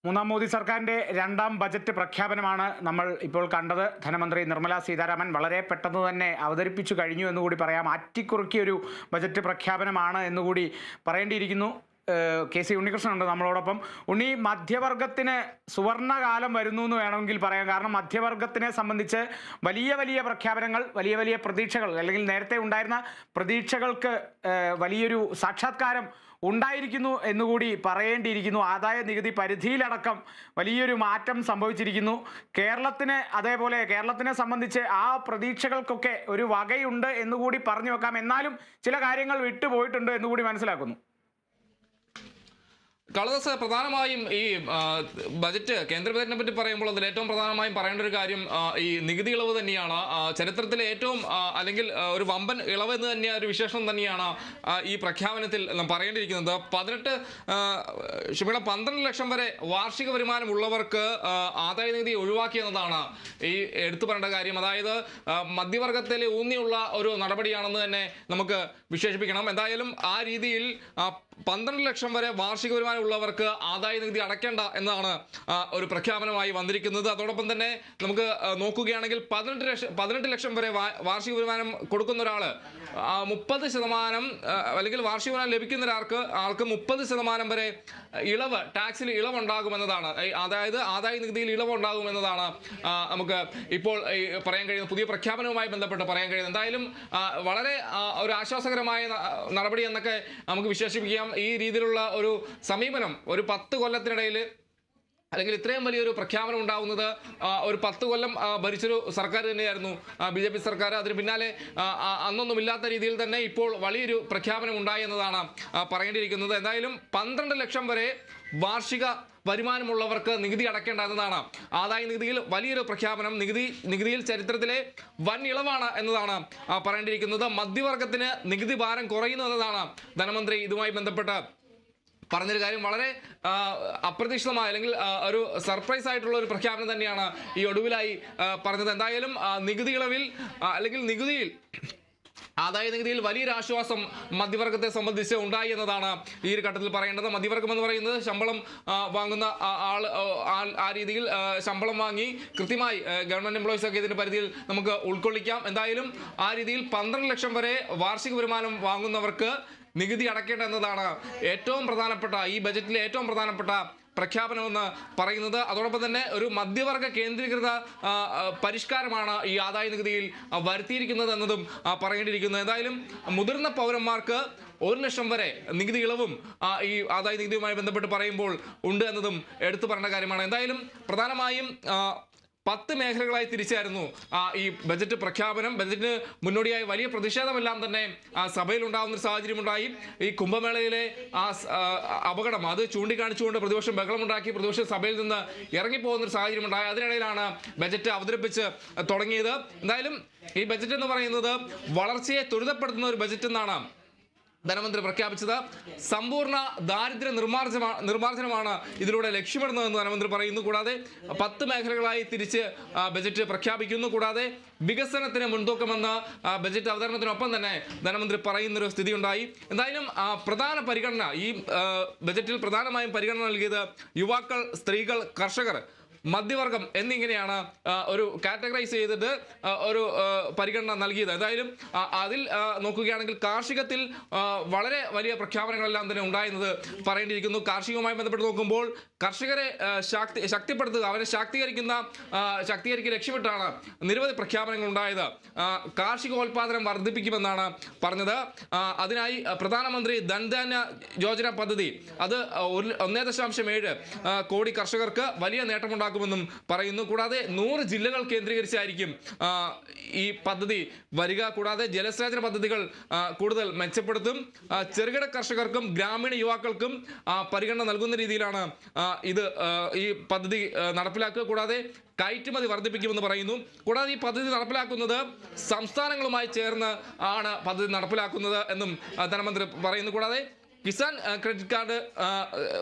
മൂന്നാം മോദി സർക്കാരിൻ്റെ രണ്ടാം ബജറ്റ് പ്രഖ്യാപനമാണ് നമ്മൾ ഇപ്പോൾ കണ്ടത്. ധനമന്ത്രി നിർമ്മല സീതാരാമൻ വളരെ പെട്ടെന്ന് തന്നെ അവതരിപ്പിച്ചു കഴിഞ്ഞു എന്നുകൂടി പറയാം. അറ്റിക്കുറുക്കിയൊരു ബജറ്റ് പ്രഖ്യാപനമാണ് എന്നുകൂടി പറയേണ്ടിയിരിക്കുന്നു. കെ.സി. ഉണ്ണികൃഷ്ണൻ ഉണ്ട് നമ്മളോടൊപ്പം. ഉണ്ണി, മധ്യവർഗത്തിന് സുവർണകാലം വരുന്നു എന്ന് വേണമെങ്കിൽ പറയാം. കാരണം മധ്യവർഗത്തിനെ സംബന്ധിച്ച് വലിയ വലിയ പ്രഖ്യാപനങ്ങൾ, വലിയ വലിയ പ്രതീക്ഷകൾ, അല്ലെങ്കിൽ നേരത്തെ ഉണ്ടായിരുന്ന പ്രതീക്ഷകൾക്ക് വലിയൊരു സാക്ഷാത്കാരം ഉണ്ടായിരിക്കുന്നു എന്നുകൂടി പറയേണ്ടിയിരിക്കുന്നു. ആദായ നികുതി പരിധിയിലടക്കം വലിയൊരു മാറ്റം സംഭവിച്ചിരിക്കുന്നു. കേരളത്തിനെ സംബന്ധിച്ച് ആ പ്രതീക്ഷകൾക്കൊക്കെ ഒരു വകയുണ്ട് എന്നുകൂടി പറഞ്ഞു വെക്കാം. എന്നാലും ചില കാര്യങ്ങൾ വിട്ടുപോയിട്ടുണ്ട് എന്നുകൂടി മനസ്സിലാക്കുന്നു. കളദാസ്, പ്രധാനമായും ഈ ബജറ്റ്, കേന്ദ്ര ബജറ്റിനെ പറ്റി പറയുമ്പോൾ അതിൽ ഏറ്റവും പ്രധാനമായും പറയേണ്ട ഒരു കാര്യം ഈ നികുതി ഇളവ് തന്നെയാണ്. ചരിത്രത്തിലെ ഏറ്റവും അല്ലെങ്കിൽ ഒരു വമ്പൻ ഇളവ് എന്ന് തന്നെ ഒരു വിശേഷണം തന്നെയാണ് ഈ പ്രഖ്യാപനത്തിൽ പറയേണ്ടിയിരിക്കുന്നത്. 12 ലക്ഷം വരെ വാർഷിക വരുമാനം ഉള്ളവർക്ക് ആദായ നികുതി ഒഴിവാക്കി എന്നതാണ് ഈ എടുത്തു പറയേണ്ട കാര്യം. അതായത് മധ്യവർഗത്തിൽ ഊന്നിയുള്ള ഒരു നടപടിയാണെന്ന് തന്നെ നമുക്ക് വിശേഷിപ്പിക്കണം. എന്തായാലും ആ രീതിയിൽ 12 ലക്ഷം വരെ വാർഷിക വരുമാനം ഉള്ളവർക്ക് ആദായ നികുതി അടയ്ക്കേണ്ട എന്നതാണ് ഒരു പ്രഖ്യാപനമായി വന്നിരിക്കുന്നത്. അതോടൊപ്പം തന്നെ നമുക്ക് നോക്കുകയാണെങ്കിൽ 18 ലക്ഷം വരെ വാർഷിക വരുമാനം കൊടുക്കുന്ന ഒരാൾ 30% അല്ലെങ്കിൽ വാർഷിക വരുമാനം ലഭിക്കുന്ന ആൾക്ക് 30% വരെ ഇളവ്, ടാക്സിൽ ഇളവുണ്ടാകുമെന്നതാണ്. അതായത് ആദായ നികുതിയിൽ ഇളവുണ്ടാകുമെന്നതാണ് നമുക്ക് ഇപ്പോൾ പറയാൻ കഴിയുന്ന പുതിയ പ്രഖ്യാപനവുമായി ബന്ധപ്പെട്ട് പറയാൻ കഴിയുന്നത്. എന്തായാലും വളരെ ഒരു ആശ്വാസകരമായ നടപടി എന്നൊക്കെ നമുക്ക് വിശേഷിപ്പിക്കാം. ഈ രീതിയിലുള്ള ഒരു സമീപനം ഒരു 10 കൊല്ലത്തിനിടയിൽ, അല്ലെങ്കിൽ ഇത്രയും വലിയൊരു പ്രഖ്യാപനം ഉണ്ടാകുന്നത് ഒരു 10 കൊല്ലം ഭരിച്ചൊരു സർക്കാർ തന്നെയായിരുന്നു BJP സർക്കാർ. അതിന് പിന്നാലെ അന്നൊന്നുമില്ലാത്ത രീതിയിൽ തന്നെ ഇപ്പോൾ വലിയൊരു പ്രഖ്യാപനം ഉണ്ടായി എന്നതാണ് പറയേണ്ടിയിരിക്കുന്നത്. എന്തായാലും 12 ലക്ഷം വരെ വാർഷിക വരുമാനമുള്ളവർക്ക് നികുതി അടയ്ക്കേണ്ട എന്നതാണ് ആദായ നികുതിയിൽ വലിയൊരു പ്രഖ്യാപനം. നികുതിയിൽ ചരിത്രത്തിലെ വൻ ഇളവാണ് എന്നതാണ് പറയേണ്ടിയിരിക്കുന്നത്. മധ്യവർഗത്തിന് നികുതി ഭാരം കുറയുന്നു എന്നതാണ് ധനമന്ത്രി ഇതുമായി ബന്ധപ്പെട്ട് പറഞ്ഞൊരു കാര്യം. വളരെ അപ്രതീക്ഷിതമായ അല്ലെങ്കിൽ ഒരു സർപ്രൈസ് ആയിട്ടുള്ള ഒരു പ്രഖ്യാപനം തന്നെയാണ് ഈ ഒടുവിലായി പറഞ്ഞത്. എന്തായാലും നികുതി ഇളവിൽ അല്ലെങ്കിൽ ആദായ നികുതിയിൽ വലിയൊരു ആശ്വാസം മധ്യവർഗത്തെ സംബന്ധിച്ച് ഉണ്ടായി എന്നതാണ് ഈ ഒരു ഘട്ടത്തിൽ പറയേണ്ടത്. മധ്യവർഗം എന്ന് പറയുന്നത് ശമ്പളം വാങ്ങുന്ന ആ രീതിയിൽ ശമ്പളം വാങ്ങി കൃത്യമായി ഗവൺമെന്റ് എംപ്ലോയീസ് ഒക്കെ ഇതിന്റെ പരിധിയിൽ നമുക്ക് ഉൾക്കൊള്ളിക്കാം. എന്തായാലും ആ രീതിയിൽ 12 ലക്ഷം വരെ വാർഷിക വരുമാനം വാങ്ങുന്നവർക്ക് നികുതി അടയ്ക്കേണ്ട എന്നതാണ് ഏറ്റവും പ്രധാനപ്പെട്ട, ഈ ബജറ്റിലെ ഏറ്റവും പ്രധാനപ്പെട്ട പ്രഖ്യാപനമെന്ന് പറയുന്നത്. അതോടൊപ്പം തന്നെ ഒരു മധ്യവർഗ കേന്ദ്രീകൃത പരിഷ്കാരമാണ് ഈ ആദായ നികുതിയിൽ വരുത്തിയിരിക്കുന്നത് എന്നതും പറയേണ്ടിയിരിക്കുന്നു. എന്തായാലും മുതിർന്ന പൗരന്മാർക്ക് 1 ലക്ഷം വരെ നികുതി ഇളവും ഈ ആദായ നികുതിയുമായി ബന്ധപ്പെട്ട് പറയുമ്പോൾ ഉണ്ട് എന്നതും എടുത്തു പറയേണ്ട കാര്യമാണ്. എന്തായാലും പ്രധാനമായും 10 മേഖലകളായി തിരിച്ചായിരുന്നു ഈ ബജറ്റ് പ്രഖ്യാപനം. ബജറ്റിന് മുന്നോടിയായി വലിയ പ്രതിഷേധമെല്ലാം തന്നെ സഭയിൽ ഉണ്ടാകുന്ന ഒരു സാഹചര്യമുണ്ടായി. ഈ കുംഭമേളയിലെ അപകടം അത് ചൂണ്ടിക്കാണിച്ചുകൊണ്ട് പ്രതിപക്ഷം ബഹളമുണ്ടാക്കി. പ്രതിപക്ഷം സഭയിൽ നിന്ന് ഇറങ്ങിപ്പോകുന്ന ഒരു സാഹചര്യമുണ്ടായി. അതിനിടയിലാണ് ബജറ്റ് അവതരിപ്പിച്ച് തുടങ്ങിയത്. എന്തായാലും ഈ ബജറ്റ് എന്ന് പറയുന്നത് വളർച്ചയെ ത്വരിതപ്പെടുത്തുന്ന ഒരു ബജറ്റ് എന്നാണ് ധനമന്ത്രി പ്രഖ്യാപിച്ചത്. സമ്പൂർണ്ണ ദാരിദ്ര്യ നിർമ്മാർജ്ജനമാണ് ഇതിലൂടെ ലക്ഷ്യമിടുന്നതെന്ന് ധനമന്ത്രി പറയുന്നു. കൂടാതെ 10 മേഖലകളായി തിരിച്ച് ബജറ്റ് പ്രഖ്യാപിക്കുന്നു. കൂടാതെ വികസനത്തിന് മുൻതൂക്കമെന്ന് ബജറ്റ് അവതരണത്തിനൊപ്പം തന്നെ ധനമന്ത്രി പറയുന്നൊരു സ്ഥിതി ഉണ്ടായി. എന്തായാലും പ്രധാന പരിഗണന ഈ ബജറ്റിൽ പ്രധാനമായും പരിഗണന നൽകിയത് യുവാക്കൾ, സ്ത്രീകൾ, കർഷകർ, മധ്യവർഗം എന്നിങ്ങനെയാണ് ഒരു കാറ്റഗറൈസ് ചെയ്തിട്ട് ഒരു പരിഗണന നൽകിയത്. എന്തായാലും അതിൽ നോക്കുകയാണെങ്കിൽ കാർഷികത്തിൽ വളരെ വലിയ പ്രഖ്യാപനങ്ങളെല്ലാം തന്നെ ഉണ്ടായിരുന്നത് പറയേണ്ടിയിരിക്കുന്നു. കാർഷികവുമായി ബന്ധപ്പെട്ട് നോക്കുമ്പോൾ കർഷകരെ ശക്തിപ്പെടുത്തുക, അവരെ ശാക്തീകരിക്കുക ലക്ഷ്യമിട്ടാണ് നിരവധി പ്രഖ്യാപനങ്ങൾ ഉണ്ടായത്. കാർഷികോൽപാദനം വർദ്ധിപ്പിക്കുമെന്നാണ് പറഞ്ഞത്. അതിനായി പ്രധാനമന്ത്രി ധൻധാന്യ യോജന പദ്ധതി, അത് 1.7 കോടി കർഷകർക്ക് വലിയ നേട്ടമുണ്ടാക്കും ും പറയുന്നു. കൂടാതെ 100 ജില്ലകൾ കേന്ദ്രീകരിച്ചായിരിക്കും ഈ പദ്ധതി വരിക. കൂടാതെ ജലസേചന പദ്ധതികൾ കൂടുതൽ മെച്ചപ്പെടുത്തും. ചെറുകിട കർഷകർക്കും ഗ്രാമീണ യുവാക്കൾക്കും പരിഗണന നൽകുന്ന രീതിയിലാണ് ഈ പദ്ധതി നടപ്പിലാക്കുക. കൂടാതെ കയറ്റുമതി വർദ്ധിപ്പിക്കുമെന്ന് പറയുന്നു. കൂടാതെ ഈ പദ്ധതി നടപ്പിലാക്കുന്നത് സംസ്ഥാനങ്ങളുമായി ചേർന്ന് ആണ് പദ്ധതി നടപ്പിലാക്കുന്നത് എന്നും ധനമന്ത്രി പറയുന്നു. കൂടാതെ കിസാൻ ക്രെഡിറ്റ് കാർഡ്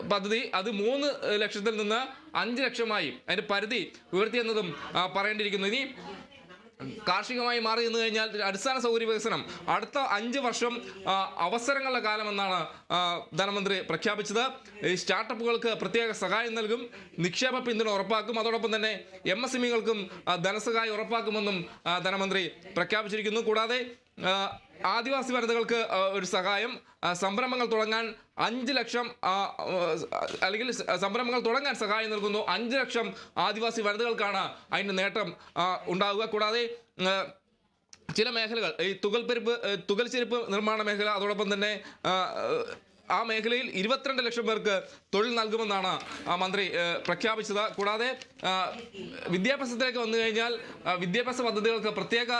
പദ്ധതി അത് 3 ലക്ഷത്തിൽ നിന്ന് 5 ലക്ഷമായി അതിന്റെ പരിധി ഉയർത്തിയെന്നതും പറയേണ്ടിയിരിക്കുന്നു. ഇനി കാർഷികമായി മാറി നിന്ന് കഴിഞ്ഞാൽ അടിസ്ഥാന സൗകര്യ വികസനം അടുത്ത 5 വർഷം അവസരങ്ങളുടെ കാലമെന്നാണ് ധനമന്ത്രി പ്രഖ്യാപിച്ചത്. ഈ സ്റ്റാർട്ടപ്പുകൾക്ക് പ്രത്യേക സഹായം നൽകും, നിക്ഷേപ പിന്തുണ ഉറപ്പാക്കും, അതോടൊപ്പം തന്നെ MSMEകൾക്കും ധനസഹായം ഉറപ്പാക്കുമെന്നും ധനമന്ത്രി പ്രഖ്യാപിച്ചിരിക്കുന്നു. കൂടാതെ ആദിവാസി വനിതകൾക്ക് ഒരു സഹായം, സംരംഭങ്ങൾ തുടങ്ങാൻ 5 ലക്ഷം അല്ലെങ്കിൽ സംരംഭങ്ങൾ തുടങ്ങാൻ സഹായം നൽകുന്നു. 5 ലക്ഷം ആദിവാസി വനിതകൾക്കാണ് അതിൻ്റെ നേട്ടം ഉണ്ടാവുക. കൂടാതെ ചില മേഖലകൾ, ഈ തുകൽ ചെരുപ്പ് നിർമ്മാണ മേഖല, അതോടൊപ്പം തന്നെ ആ മേഖലയിൽ 22 ലക്ഷം പേർക്ക് തൊഴിൽ നൽകുമെന്നാണ് മന്ത്രി പ്രഖ്യാപിച്ചത്. കൂടാതെ വിദ്യാഭ്യാസത്തിലേക്ക് വന്നു കഴിഞ്ഞാൽ വിദ്യാഭ്യാസ പദ്ധതികൾക്ക് പ്രത്യേക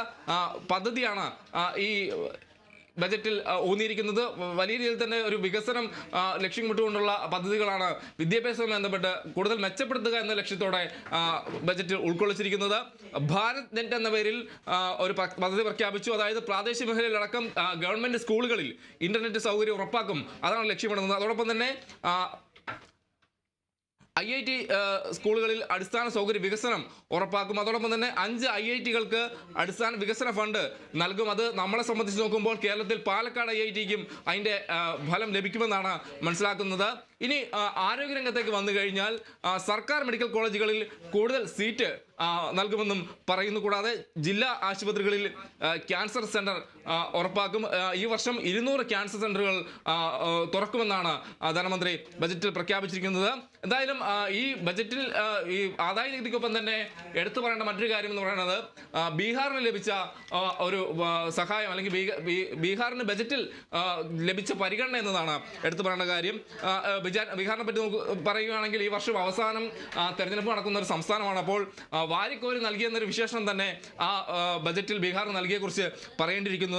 പദ്ധതിയാണ് ഈ ബജറ്റിൽ ഊന്നിയിരിക്കുന്നത്. വലിയ രീതിയിൽ തന്നെ ഒരു വികസനം ലക്ഷ്യമിട്ടുകൊണ്ടുള്ള പദ്ധതികളാണ് വിദ്യാഭ്യാസവുമായി ബന്ധപ്പെട്ട് കൂടുതൽ മെച്ചപ്പെടുത്തുക എന്ന ലക്ഷ്യത്തോടെ ബജറ്റിൽ ഉൾക്കൊള്ളിച്ചിരിക്കുന്നത്. ഭാരത് നെറ്റ് എന്ന പേരിൽ ഒരു പദ്ധതി പ്രഖ്യാപിച്ചു. അതായത് പ്രാദേശിക മേഖലയിലടക്കം ഗവൺമെന്റ് സ്കൂളുകളിൽ ഇന്റർനെറ്റ് സൗകര്യം ഉറപ്പാക്കും, അതാണ് ലക്ഷ്യമിടുന്നത്. അതോടൊപ്പം തന്നെ IIT സ്കൂളുകളിൽ അടിസ്ഥാന സൗകര്യ വികസനം ഉറപ്പാക്കും. അതോടൊപ്പം തന്നെ 5 IITകൾക്ക് അടിസ്ഥാന വികസന ഫണ്ട് നൽകും. അത് നമ്മളെ സംബന്ധിച്ച് നോക്കുമ്പോൾ കേരളത്തിൽ പാലക്കാട് IITക്കും അതിൻ്റെ ഫലം ലഭിക്കുമെന്നാണ് മനസ്സിലാക്കുന്നത്. ഇനി ആരോഗ്യരംഗത്തേക്ക് വന്നു കഴിഞ്ഞാൽ സർക്കാർ മെഡിക്കൽ കോളേജുകളിൽ കൂടുതൽ സീറ്റ് നൽകുമെന്നും പറയുന്നു. കൂടാതെ ജില്ലാ ആശുപത്രികളിൽ ക്യാൻസർ സെന്റർ ഉറപ്പാക്കും. ഈ വർഷം 200 ക്യാൻസർ സെന്ററുകൾ തുറക്കുമെന്നാണ് ധനമന്ത്രി ബജറ്റിൽ പ്രഖ്യാപിച്ചിരിക്കുന്നത്. എന്തായാലും ഈ ബജറ്റിൽ ഈ ആദായ നികുതിക്കൊപ്പം തന്നെ എടുത്തു പറയേണ്ട മറ്റൊരു കാര്യം എന്ന് പറയുന്നത് ബീഹാറിന് ലഭിച്ച ഒരു സഹായം, അല്ലെങ്കിൽ ബീഹാറിന് ബജറ്റിൽ ലഭിച്ച പരിഗണന എന്നതാണ് എടുത്തു പറയേണ്ട കാര്യം. ബീഹാറിനെ പറ്റി പറയുകയാണെങ്കിൽ ഈ വർഷം അവസാനം തെരഞ്ഞെടുപ്പ് നടക്കുന്ന ഒരു സംസ്ഥാനമാണ്. അപ്പോൾ വാരിക്കോരി നൽകിയെന്നൊരു വിശേഷണം തന്നെ ആ ബജറ്റിൽ ബീഹാർ നൽകിയെക്കുറിച്ച് പറയേണ്ടിയിരിക്കുന്നത്.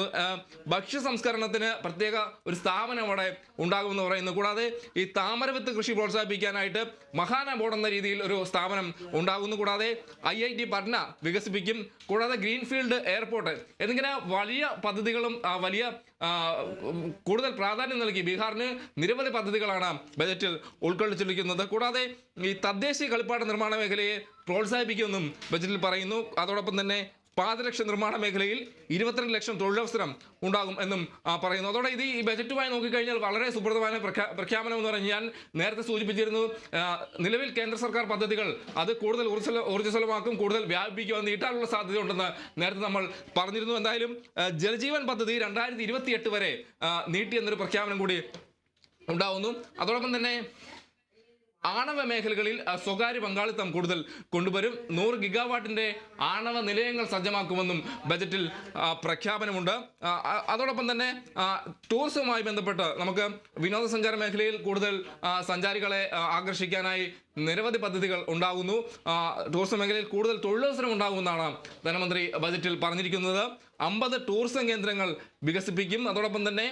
ഭക്ഷ്യ സംസ്കരണത്തിന് പ്രത്യേക ഒരു സ്ഥാപനം അവിടെ ഉണ്ടാകുമെന്ന് പറയുന്നു. കൂടാതെ ഈ താമരവിത്ത് കൃഷി പ്രോത്സാഹിപ്പിക്കാനായിട്ട് മഹാന ബോർഡ് എന്ന രീതിയിൽ ഒരു സ്ഥാപനം ഉണ്ടാകുന്നു. കൂടാതെ IIT പട്ന വികസിപ്പിക്കും. കൂടാതെ ഗ്രീൻഫീൽഡ് എയർപോർട്ട് എന്നിങ്ങനെ വലിയ പദ്ധതികളും വലിയ കൂടുതൽ പ്രാധാന്യം നൽകി ബീഹാറിന് നിരവധി പദ്ധതികളാണ് ബജറ്റിൽ ഉൾക്കൊള്ളിച്ചിരിക്കുന്നത്. കൂടാതെ ഈ തദ്ദേശീയ കളിപ്പാട്ട നിർമ്മാണ മേഖലയെ പ്രോത്സാഹിപ്പിക്കുമെന്നും ബജറ്റിൽ പറയുന്നു. അതോടൊപ്പം തന്നെ പാദരക്ഷ നിർമ്മാണ മേഖലയിൽ 22 ലക്ഷം തൊഴിലവസരം ഉണ്ടാകും എന്നും പറയുന്നു. അതോടെ ഈ ബജറ്റുമായി നോക്കിക്കഴിഞ്ഞാൽ വളരെ സുപ്രധാന പ്രഖ്യാപനം എന്ന് പറഞ്ഞാൽ ഞാൻ നേരത്തെ സൂചിപ്പിച്ചിരുന്നു, നിലവിൽ കേന്ദ്ര സർക്കാർ പദ്ധതികൾ അത് കൂടുതൽ ഊർജ്ജസ്വലമാക്കും, കൂടുതൽ വ്യാപിപ്പിക്കുവാൻ നീട്ടാനുള്ള സാധ്യതയുണ്ടെന്ന് നേരത്തെ നമ്മൾ പറഞ്ഞിരുന്നു. എന്തായാലും ജലജീവൻ പദ്ധതി 2028 വരെ നീട്ടി എന്നൊരു പ്രഖ്യാപനം കൂടി ഉണ്ടാവുന്നു. അതോടൊപ്പം തന്നെ ആണവ മേഖലകളിൽ സ്വകാര്യ പങ്കാളിത്തം കൂടുതൽ കൊണ്ടുവരും. 100 ഗിഗാവാട്ടിന്റെ ആണവ നിലയങ്ങൾ സജ്ജമാക്കുമെന്നും ബജറ്റിൽ പ്രഖ്യാപനമുണ്ട്. അതോടൊപ്പം തന്നെ ടൂറിസവുമായി ബന്ധപ്പെട്ട് നമുക്ക് വിനോദസഞ്ചാര മേഖലയിൽ കൂടുതൽ സഞ്ചാരികളെ ആകർഷിക്കാനായി നിരവധി പദ്ധതികൾ ഉണ്ടാകുന്നു. ടൂറിസം മേഖലയിൽ കൂടുതൽ തൊഴിലവസരം ഉണ്ടാകുമെന്നാണ് ധനമന്ത്രി ബജറ്റിൽ പറഞ്ഞിരിക്കുന്നത്. 50 ടൂറിസം കേന്ദ്രങ്ങൾ വികസിപ്പിക്കും. അതോടൊപ്പം തന്നെ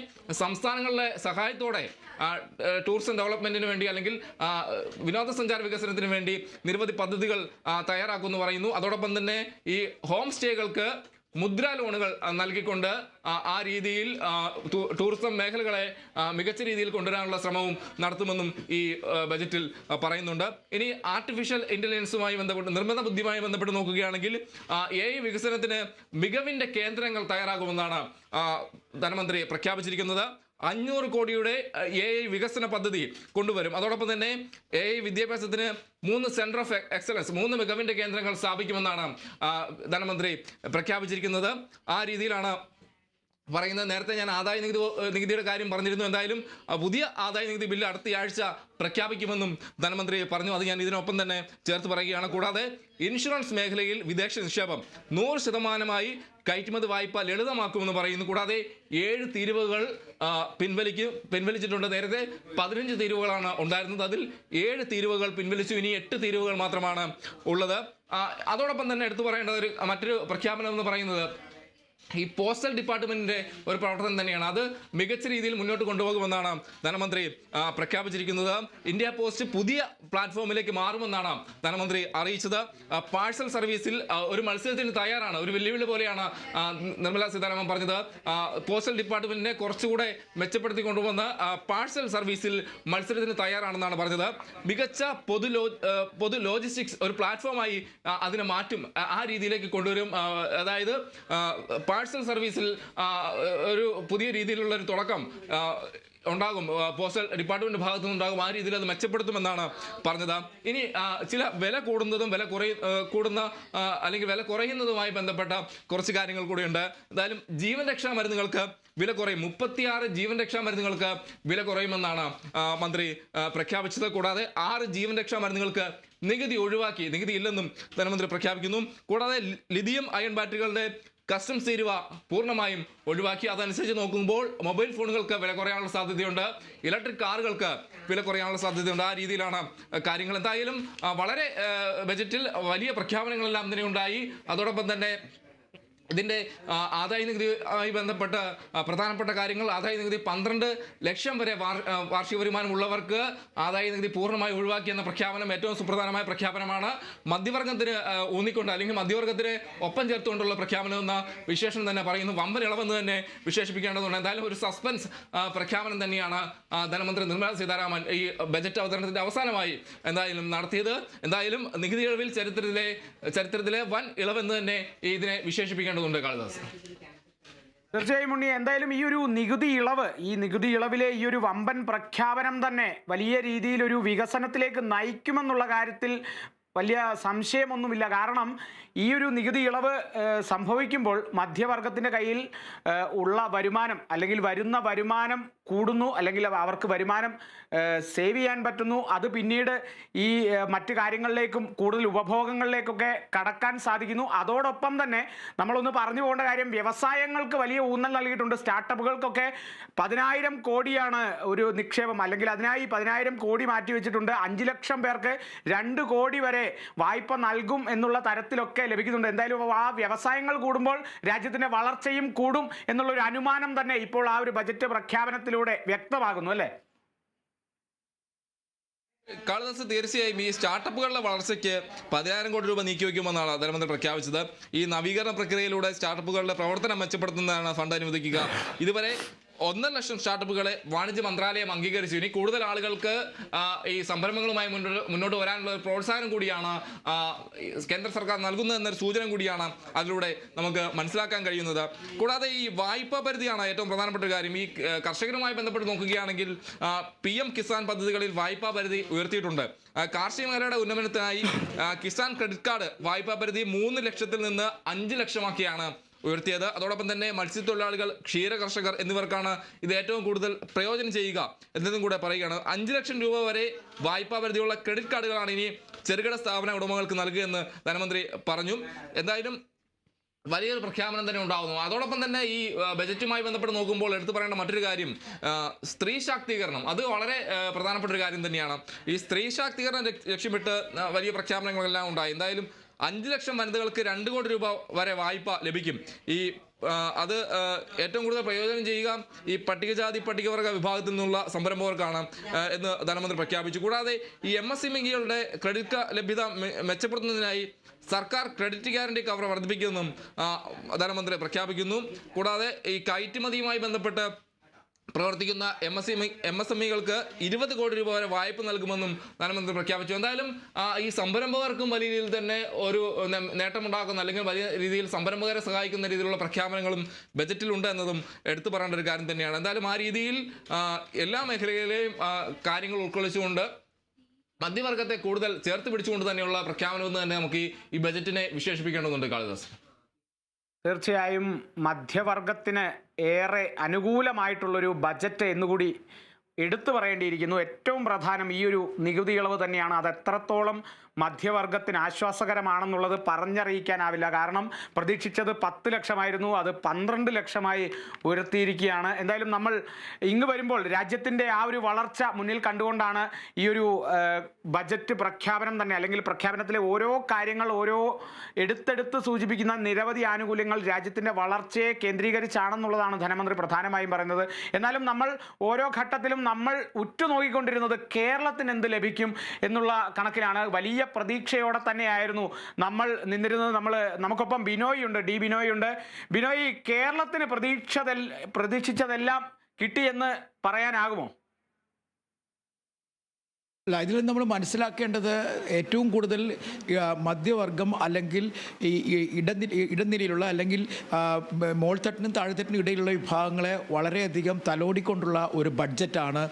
സംസ്ഥാനങ്ങളുടെ സഹായത്തോടെ ടൂറിസം ഡെവലപ്മെന്റിന് വേണ്ടി അല്ലെങ്കിൽ വിനോദസഞ്ചാര വികസനത്തിന് വേണ്ടി നിരവധി പദ്ധതികൾ തയ്യാറാക്കുമെന്ന് പറയുന്നു. അതോടൊപ്പം തന്നെ ഈ ഹോം സ്റ്റേകൾക്ക് മുദ്രാ ലോണുകൾ നൽകിക്കൊണ്ട് ആ രീതിയിൽ ടൂറിസം മേഖലകളെ മികച്ച രീതിയിൽ കൊണ്ടുവരാനുള്ള ശ്രമവും നടത്തുമെന്നും ഈ ബജറ്റിൽ പറയുന്നുണ്ട്. ഇനി ആർട്ടിഫിഷ്യൽ ഇന്റലിജൻസുമായി ബന്ധപ്പെട്ട്, നിർമ്മിത ബുദ്ധിയുമായി ബന്ധപ്പെട്ട് നോക്കുകയാണെങ്കിൽ AI വികസനത്തിന് മികവിന്റെ കേന്ദ്രങ്ങൾ തയ്യാറാകുമെന്നാണ് ധനമന്ത്രി പ്രഖ്യാപിച്ചിരിക്കുന്നത്. 500 കോടിയുടെ AI വികസന പദ്ധതി കൊണ്ടുവരും. അതോടൊപ്പം തന്നെ AI വിദ്യാഭ്യാസത്തിന് 3 സെന്റർ ഓഫ് എക്സലൻസ്, 3 മികവിന്റെ കേന്ദ്രങ്ങൾ സ്ഥാപിക്കുമെന്നാണ് ധനമന്ത്രി പ്രഖ്യാപിച്ചിരിക്കുന്നത്. ആ രീതിയിലാണ് പറയുന്നത്. നേരത്തെ ഞാൻ ആദായ നികുതിയുടെ കാര്യം പറഞ്ഞിരുന്നു. എന്തായാലും പുതിയ ആദായ നികുതി ബില്ല് അടുത്തയാഴ്ച പ്രഖ്യാപിക്കുമെന്നും ധനമന്ത്രി പറഞ്ഞു. അത് ഞാൻ ഇതിനൊപ്പം തന്നെ ചേർത്ത് പറയുകയാണ്. കൂടാതെ ഇൻഷുറൻസ് മേഖലയിൽ വിദേശ നിക്ഷേപം 100% കയറ്റുമതി വായ്പ ലളിതമാക്കുമെന്ന് പറയുന്നു. കൂടാതെ 7 തീരുവകൾ പിൻവലിച്ചിട്ടുണ്ട്. നേരത്തെ 15 തീരുവകളാണ് ഉണ്ടായിരുന്നത്. അതിൽ 7 തീരുവകൾ പിൻവലിച്ചു. ഇനി 8 തീരുവകൾ മാത്രമാണ് ഉള്ളത്. അതോടൊപ്പം തന്നെ എടുത്തു പറയേണ്ട മറ്റൊരു പ്രഖ്യാപനം എന്ന് പറയുന്നത് ഈ പോസ്റ്റൽ ഡിപ്പാർട്ട്മെന്റിന്റെ ഒരു പ്രവർത്തനം തന്നെയാണ്. അത് മികച്ച രീതിയിൽ മുന്നോട്ട് കൊണ്ടുപോകുമെന്നാണ് ധനമന്ത്രി പ്രഖ്യാപിച്ചിരിക്കുന്നത്. ഇന്ത്യ പോസ്റ്റ് പുതിയ പ്ലാറ്റ്ഫോമിലേക്ക് മാറുമെന്നാണ് ധനമന്ത്രി അറിയിച്ചത്. പാഴ്സൽ സർവീസിൽ ഒരു മത്സരത്തിന് തയ്യാറാണ്, ഒരു വെല്ലുവിളി പോലെയാണ് നിർമ്മലാ സീതാരാമൻ പറഞ്ഞത്. പോസ്റ്റൽ ഡിപ്പാർട്ട്മെന്റിനെ കുറച്ചുകൂടെ മെച്ചപ്പെടുത്തി കൊണ്ടുവന്ന് പാഴ്സൽ സർവീസിൽ മത്സരത്തിന് തയ്യാറാണെന്നാണ് പറഞ്ഞത്. മികച്ച പൊതു ലോജിസ്റ്റിക്സ് ഒരു പ്ലാറ്റ്ഫോമായി അതിനെ മാറ്റും, ആ രീതിയിലേക്ക് കൊണ്ടുവരും. അതായത് പാഴ്സൽ സർവീസിൽ ഒരു പുതിയ രീതിയിലുള്ള ഒരു തുടക്കം ഉണ്ടാകും, പോസ്റ്റൽ ഡിപ്പാർട്ട്മെന്റ് ഭാഗത്തു നിന്നുണ്ടാകും. ആ രീതിയിൽ അത് മെച്ചപ്പെടുത്തുമെന്നാണ് പറഞ്ഞത്. ഇനി ചില വില കൂടുന്നതും കൂടുന്ന അല്ലെങ്കിൽ വില കുറയുന്നതുമായി ബന്ധപ്പെട്ട കുറച്ച് കാര്യങ്ങൾ കൂടിയുണ്ട്. എന്തായാലും ജീവൻ രക്ഷാ മരുന്നുകൾക്ക് വില കുറയും. 36 ജീവൻ രക്ഷാ മരുന്നുകൾക്ക് വില കുറയുമെന്നാണ് മന്ത്രി പ്രഖ്യാപിച്ചത്. കൂടാതെ 6 ജീവൻ രക്ഷാ മരുന്നുകൾക്ക് നികുതി ഒഴിവാക്കി, നികുതി ഇല്ലെന്നും ധനമന്ത്രി പ്രഖ്യാപിക്കുന്നു. കൂടാതെ ലിഥിയം അയൺ ബാറ്ററികളുടെ കസ്റ്റംസ് തീരുവ പൂർണ്ണമായും ഒഴിവാക്കി. അതനുസരിച്ച് നോക്കുമ്പോൾ മൊബൈൽ ഫോണുകൾക്ക് വില കുറയാനുള്ള സാധ്യതയുണ്ട്, ഇലക്ട്രിക് കാറുകൾക്ക് വില കുറയാനുള്ള സാധ്യതയുണ്ട്. ആ രീതിയിലാണ് കാര്യങ്ങൾ. എന്തായാലും വളരെ ബജറ്റിൽ വലിയ പ്രഖ്യാപനങ്ങളെല്ലാം തന്നെ ഉണ്ടായി. അതോടൊപ്പം തന്നെ ഇതിൻ്റെ ആദായ നികുതിയുമായി ബന്ധപ്പെട്ട പ്രധാനപ്പെട്ട കാര്യങ്ങൾ, ആദായ നികുതി 12 ലക്ഷം വരെ വാർഷിക വരുമാനമുള്ളവർക്ക് ആദായ നികുതി പൂർണ്ണമായി ഒഴിവാക്കിയെന്ന പ്രഖ്യാപനം ഏറ്റവും സുപ്രധാനമായ പ്രഖ്യാപനമാണ്. മധ്യവർഗത്തിന് ഊന്നിക്കൊണ്ട് അല്ലെങ്കിൽ മധ്യവർഗത്തിന് ഒപ്പം ചേർത്തുകൊണ്ടുള്ള പ്രഖ്യാപനം എന്ന വിശേഷണം തന്നെ പറയുന്നു. വമ്പൻ ഇളവെന്ന് തന്നെ വിശേഷിപ്പിക്കേണ്ടതുണ്ട്. എന്തായാലും ഒരു സസ്പെൻസ് പ്രഖ്യാപനം തന്നെയാണ് ധനമന്ത്രി നിർമ്മലാ സീതാരാമൻ ഈ ബജറ്റ് അവതരണത്തിന്റെ അവസാനമായി എന്തായാലും നടത്തിയത്. എന്തായാലും നികുതി ഇളവിൽ ചരിത്രത്തിലെ വൻ ഇളവെന്ന് തന്നെ ഇതിനെ വിശേഷിപ്പിക്കേണ്ടതുണ്ട്. കാളിദാസ്, തീർച്ചയായും ഉണ്ണി, എന്തായാലും ഈ ഒരു നികുതി ഇളവിലെ ഈ ഒരു വമ്പൻ പ്രഖ്യാപനം തന്നെ വലിയ രീതിയിൽ ഒരു വികസനത്തിലേക്ക് നയിക്കുമെന്നുള്ള കാര്യത്തിൽ വലിയ സംശയമൊന്നുമില്ല. കാരണം ഈ ഒരു നികുതി ഇളവ് സംഭവിക്കുമ്പോൾ മധ്യവർഗത്തിൻ്റെ കയ്യിൽ ഉള്ള വരുമാനം അല്ലെങ്കിൽ വരുന്ന വരുമാനം കൂടുന്നു, അല്ലെങ്കിൽ അവർക്ക് വരുമാനം സേവ് ചെയ്യാൻ പറ്റുന്നു. അത് പിന്നീട് ഈ മറ്റു കാര്യങ്ങളിലേക്കും കൂടുതൽ ഉപഭോഗങ്ങളിലേക്കൊക്കെ കടക്കാൻ സാധിക്കുന്നു. അതോടൊപ്പം തന്നെ നമ്മളൊന്ന് പറഞ്ഞു പോകേണ്ട കാര്യം, വ്യവസായങ്ങൾക്ക് വലിയ ഊന്നൽ നൽകിയിട്ടുണ്ട്. സ്റ്റാർട്ടപ്പുകൾക്കൊക്കെ 10,000 കോടിയാണ് ഒരു നിക്ഷേപം, അല്ലെങ്കിൽ അതിനായി 10,000 കോടി മാറ്റിവെച്ചിട്ടുണ്ട്. 5 ലക്ഷം പേർക്ക് 2 കോടി വരെ വായ്പ നൽകും എന്നുള്ള തരത്തിലൊക്കെ ലഭിക്കുന്നുണ്ട്. എന്തായാലും ആ വ്യവസായങ്ങൾ കൂടുമ്പോൾ രാജ്യത്തിന്റെ വളർച്ചയും കൂടും എന്നുള്ളൊരു അനുമാനം തന്നെ ഇപ്പോൾ ആ ഒരു ബജറ്റ് പ്രഖ്യാപനത്തിലൂടെ വ്യക്തമാകുന്നു, അല്ലേ? കാളിദാസ്, തീർച്ചയായും ഈ സ്റ്റാർട്ടപ്പുകളുടെ വളർച്ചയ്ക്ക് 10,000 കോടി രൂപ നീക്കിവെക്കുമെന്നാണ് ധനമന്ത്രി പ്രഖ്യാപിച്ചത്. ഈ നവീകരണ പ്രക്രിയയിലൂടെ സ്റ്റാർട്ടപ്പുകളുടെ പ്രവർത്തനം മെച്ചപ്പെടുത്തുന്നതാണ് ഫണ്ട് അനുവദിക്കുക. ഇതുവരെ 1.5 ലക്ഷം സ്റ്റാർട്ടപ്പുകളെ വാണിജ്യ മന്ത്രാലയം അംഗീകരിച്ചു. ഇനി കൂടുതൽ ആളുകൾക്ക് ഈ സംരംഭങ്ങളുമായി മുന്നോട്ട് വരാനുള്ള ഒരു പ്രോത്സാഹനം കൂടിയാണ് കേന്ദ്ര സർക്കാർ നൽകുന്നതെന്നൊരു സൂചന കൂടിയാണ് അതിലൂടെ നമുക്ക് മനസ്സിലാക്കാൻ കഴിയുന്നത്. കൂടാതെ ഈ വായ്പാ പരിധിയാണ് ഏറ്റവും പ്രധാനപ്പെട്ട ഒരു കാര്യം. ഈ കർഷകരുമായി ബന്ധപ്പെട്ട് നോക്കുകയാണെങ്കിൽ PM കിസാൻ പദ്ധതികളിൽ വായ്പാ പരിധി ഉയർത്തിയിട്ടുണ്ട്. കാർഷിക മേഖലയുടെ ഉന്നമനത്തിനായി കിസാൻ ക്രെഡിറ്റ് കാർഡ് വായ്പാ പരിധി 3 ലക്ഷത്തിൽ നിന്ന് 5 ലക്ഷമാക്കിയാണ് ഉയർത്തിയത്. അതോടൊപ്പം തന്നെ മത്സ്യത്തൊഴിലാളികൾ, ക്ഷീര കർഷകർ എന്നിവർക്കാണ് ഇത് ഏറ്റവും കൂടുതൽ പ്രയോജനം ചെയ്യുക എന്നതും കൂടെ പറയുകയാണ്. 5 ലക്ഷം രൂപ വരെ വായ്പാ പരിധിയുള്ള ക്രെഡിറ്റ് കാർഡുകളാണ് ഇനി ചെറുകിട സ്ഥാപന ഉടമകൾക്ക് നൽകുകയെന്ന് ധനമന്ത്രി പറഞ്ഞു. എന്തായാലും വലിയൊരു പ്രഖ്യാപനം തന്നെ ഉണ്ടാകുന്നു. അതോടൊപ്പം തന്നെ ഈ ബജറ്റുമായി ബന്ധപ്പെട്ട് നോക്കുമ്പോൾ എടുത്തു പറയേണ്ട മറ്റൊരു കാര്യം, സ്ത്രീ ശാക്തീകരണം. അത് വളരെ പ്രധാനപ്പെട്ട ഒരു കാര്യം തന്നെയാണ്. ഈ സ്ത്രീ ശാക്തീകരണം ലക്ഷ്യമിട്ട് വലിയ പ്രഖ്യാപനങ്ങളെല്ലാം ഉണ്ടായി. എന്തായാലും 5 ലക്ഷം വനിതകൾക്ക് 2 കോടി രൂപ വരെ വായ്പ ലഭിക്കും. അത് ഏറ്റവും കൂടുതൽ പ്രയോജനം ചെയ്യുക ഈ പട്ടികജാതി-പട്ടികവർഗ വിഭാഗത്തിൽ നിന്നുള്ള സംരംഭകർക്കാണ് എന്ന് ധനമന്ത്രി പ്രഖ്യാപിച്ചു. കൂടാതെ ഈ MSMEകളുടെ ക്രെഡിറ്റ് ലഭ്യത മെച്ചപ്പെടുത്തുന്നതിനായി സർക്കാർ ക്രെഡിറ്റ് ഗ്യാരണ്ടി കവർ വർദ്ധിപ്പിക്കുമെന്നും ധനമന്ത്രി പ്രഖ്യാപിക്കുന്നു. കൂടാതെ ഈ കയറ്റുമതിയുമായി ബന്ധപ്പെട്ട് പ്രവർത്തിക്കുന്ന MSMEകൾക്ക് 20 കോടി രൂപ വരെ വായ്പ നൽകുമെന്നും ധനമന്ത്രി പ്രഖ്യാപിച്ചു. എന്തായാലും ഈ സംരംഭകർക്കും വലിയ രീതിയിൽ തന്നെ ഒരു നേട്ടമുണ്ടാക്കുന്ന അല്ലെങ്കിൽ വലിയ രീതിയിൽ സംരംഭകരെ സഹായിക്കുന്ന രീതിയിലുള്ള പ്രഖ്യാപനങ്ങളും ബജറ്റിലുണ്ട് എന്നതും എടുത്തു പറയേണ്ട ഒരു കാര്യം തന്നെയാണ്. എന്തായാലും ആ രീതിയിൽ എല്ലാ മേഖലയിലെയും കാര്യങ്ങൾ ഉൾക്കൊള്ളിച്ചുകൊണ്ട് മധ്യവർഗത്തെ കൂടുതൽ ചേർത്ത് പിടിച്ചുകൊണ്ട് തന്നെയുള്ള പ്രഖ്യാപനമെന്ന് തന്നെ നമുക്ക് ഈ ബജറ്റിനെ വിശേഷിപ്പിക്കേണ്ടതുണ്ട്. കാളിദാസ്, തീർച്ചയായും മധ്യവർഗത്തിന് ഏറെ അനുകൂലമായിട്ടുള്ളൊരു ബജറ്റ് എന്നുകൂടി എടുത്തു പറയേണ്ടിയിരിക്കുന്നു. ഏറ്റവും പ്രധാനം ഈ ഒരു നികുതി ഇളവ് തന്നെയാണ്. അത് എത്രത്തോളം മധ്യവർഗത്തിന് ആശ്വാസകരമാണെന്നുള്ളത് പറഞ്ഞറിയിക്കാനാവില്ല. കാരണം പ്രതീക്ഷിച്ചത് 10 ലക്ഷമായിരുന്നു, അത് 12 ലക്ഷമായി ഉയർത്തിയിരിക്കുകയാണ്. എന്തായാലും നമ്മൾ ഇങ്ങ് വരുമ്പോൾ രാജ്യത്തിൻ്റെ ആ ഒരു വളർച്ച മുന്നിൽ കണ്ടുകൊണ്ടാണ് ഈ ഒരു ബജറ്റ് പ്രഖ്യാപനം തന്നെ, അല്ലെങ്കിൽ പ്രഖ്യാപനത്തിലെ ഓരോ കാര്യങ്ങൾ, ഓരോ എടുത്തെടുത്ത് സൂചിപ്പിക്കുന്ന നിരവധി ആനുകൂല്യങ്ങൾ രാജ്യത്തിൻ്റെ വളർച്ചയെ കേന്ദ്രീകരിച്ചാണെന്നുള്ളതാണ് ധനമന്ത്രി പ്രധാനമായും പറയുന്നത്. എന്നാലും നമ്മൾ ഓരോ ഘട്ടത്തിലും നമ്മൾ ഉറ്റുനോക്കിക്കൊണ്ടിരുന്നത് കേരളത്തിന് എന്ത് ലഭിക്കും എന്നുള്ള കണക്കിലാണ്. വലിയ പ്രതീക്ഷയോടെ തന്നെയായിരുന്നു നമ്മൾ നിന്നിരുന്നത്. നമുക്കൊപ്പം ബിനോയ് ഉണ്ട്, ഡി ബിനോയ് ഉണ്ട്. ബിനോയ്, കേരളത്തിന് പ്രതീക്ഷിച്ചതെല്ലാം കിട്ടിയെന്ന് പറയാനാകുമോ? അല്ല, ഇതിൽ നമ്മൾ മനസ്സിലാക്കേണ്ടത് ഏറ്റവും കൂടുതൽ മധ്യവർഗം അല്ലെങ്കിൽ ഈ ഇടനിലയിലുള്ള അല്ലെങ്കിൽ മോൾത്തട്ടിനും താഴെത്തട്ടിനും ഇടയിലുള്ള വിഭാഗങ്ങളെ വളരെയധികം തലോടിക്കൊണ്ടുള്ള ഒരു ബഡ്ജറ്റാണ്